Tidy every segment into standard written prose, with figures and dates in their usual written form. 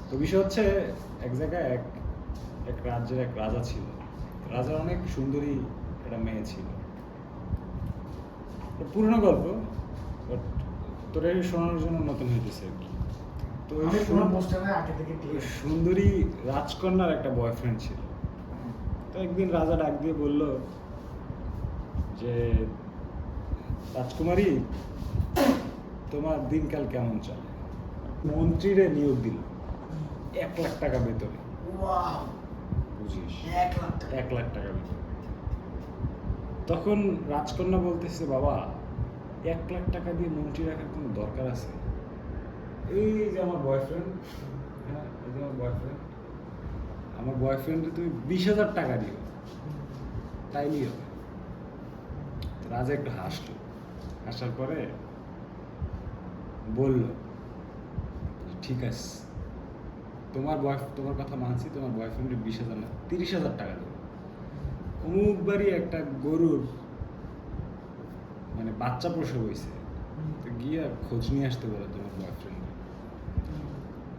তো বিষয় হচ্ছে এক জায়গায় এক এক রাজ্যের এক রাজা ছিল। রাজার অনেক সুন্দরী একটা মেয়ে ছিল। পুরনো গল্প, বাট তোরা শোনানোর জন্য নতুন হইতেছে আর কি। তো ওই ওই সুন্দরী রাজকন্যার একটা বয়ফ্রেন্ড ছিল। তো একদিন রাজা ডাক দিয়ে বলল যে, রাজকুমারী, তোমার দিনকাল কেমন চলে? মন্ত্রীরে নিয়োগ দিল 1,00,000 টাকা বেতনে। বুঝিস, 1,00,000 টাকা বেতন। তখন রাজকন্যা বলতেছে, বাবা 1,00,000 টাকা দিয়ে মন্ত্রী রাখার কোনো দরকার আছে? এই যে আমার বয়ফ্রেন্ড, হ্যাঁ এই যে আমার বয়ফ্রেন্ডে তুমি 20,000 টাকা দিও, তাইলেই হবে। রাজা একটু হাসলো, হাসার পরে বলল, ঠিক আছে, তোমার কথা মানছি, তোমার বয়ফ্রেন্ডের 20,000 না 30,000 টাকা দেবো। অমুক বাড়ি একটা গরুর মানে বাচ্চা প্রসব হয়েছে, তো গিয়ে খোঁজ নিয়ে আসতে বলো তোমার বয়ফ্রেন্ড।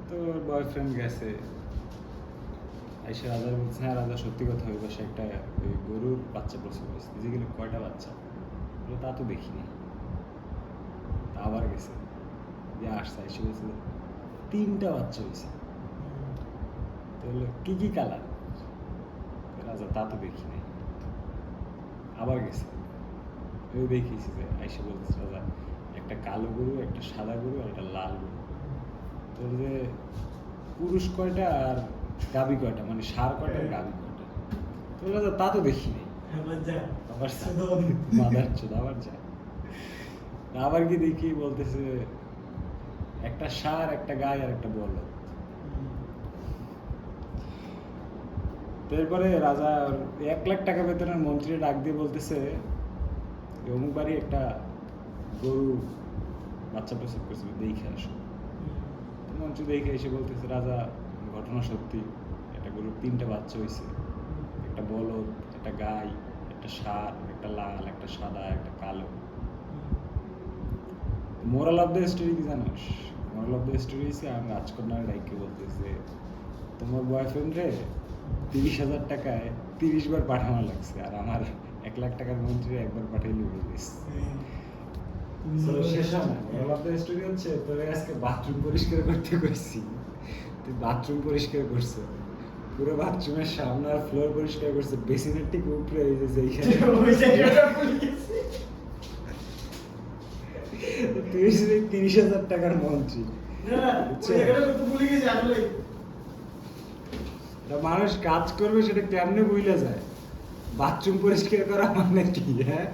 তো বয়ফ্রেন্ড গেছে, এসে রাজা বলছে, হ্যাঁ রাজা সত্যি কথা, ওই পাশে একটা ওই গরুর বাচ্চা প্রসব হয়েছে। নিজে গেলে কয়টা বাচ্চা? বলে তা তো দেখিনি। আবার গেছে, দিয়ে আসছে, এসে বলছে 3টা বাচ্চা হয়েছে। তো বললো কি কি কালার? রাজা তা তো দেখি নাই। আবার গেছে, ওই দেখিয়েছি যে আইসে বলতেছে, রাজা একটা কালো গরু, একটা সাদা গরু আর একটা লাল গরু। তো যে পুরুষ কয়টা আর গাভী কয়টা, মানে ষাঁড় কয়টা আর গাভী কয়টা? তো রাজা তা তো দেখি নাই। আবার মাদার চোদ, আবার যায়, আবার কি দেখি, বলতেছে একটা ষাঁড়, একটা গাই আর একটা বলদ। এরপরে রাজা 1,00,000 টাকা বেতনের মন্ত্রী ডাক দিয়ে বলতেছে, অমুক বাড়ি একটা গরু বাচ্চা প্রসব করছিল, দেখে আসো। মন্ত্রী দেখে এসে বলতেছে, রাজা ঘটনা সত্যি, একটা গরুর 3টা বাচ্চা হয়েছে, একটা বলদ, একটা গাই, একটা ষাঁড়, একটা লাল, একটা সাদা, একটা কালো। মোরাল অফ দ্য স্টোরি কি জানিস? মোরাল অফ দ্য স্টোরি হচ্ছে, আমি রাজকন্যার ডাইকে বলতেছে, তোমার বয়ফ্রেন্ডে 30,000 টাকায় 30 বার পাঠানো লাগছে, আর আমার 1,00,000 টাকার মন্ত্রী একবার পাঠাইলে হয়ে গেছে। শেষ হয় না। মোরাল অফ দ্য স্টোরি হচ্ছে, তোরে আজকে বাথরুম পরিষ্কার করতে কইছি, তুই বাথরুম পরিষ্কার করছো, পুরো বাথরুমের সামনে আর ফ্লোর পরিষ্কার করছে, বেসিনের ঠিক উপরে এই যে এইখানে তুই 30,000 টাকার মন্ত্রী। মানুষ কাজ করবে সেটা কেমনে ভুলে যায়? বাথরুম পরিষ্কার করা মানে কি? হ্যাঁ,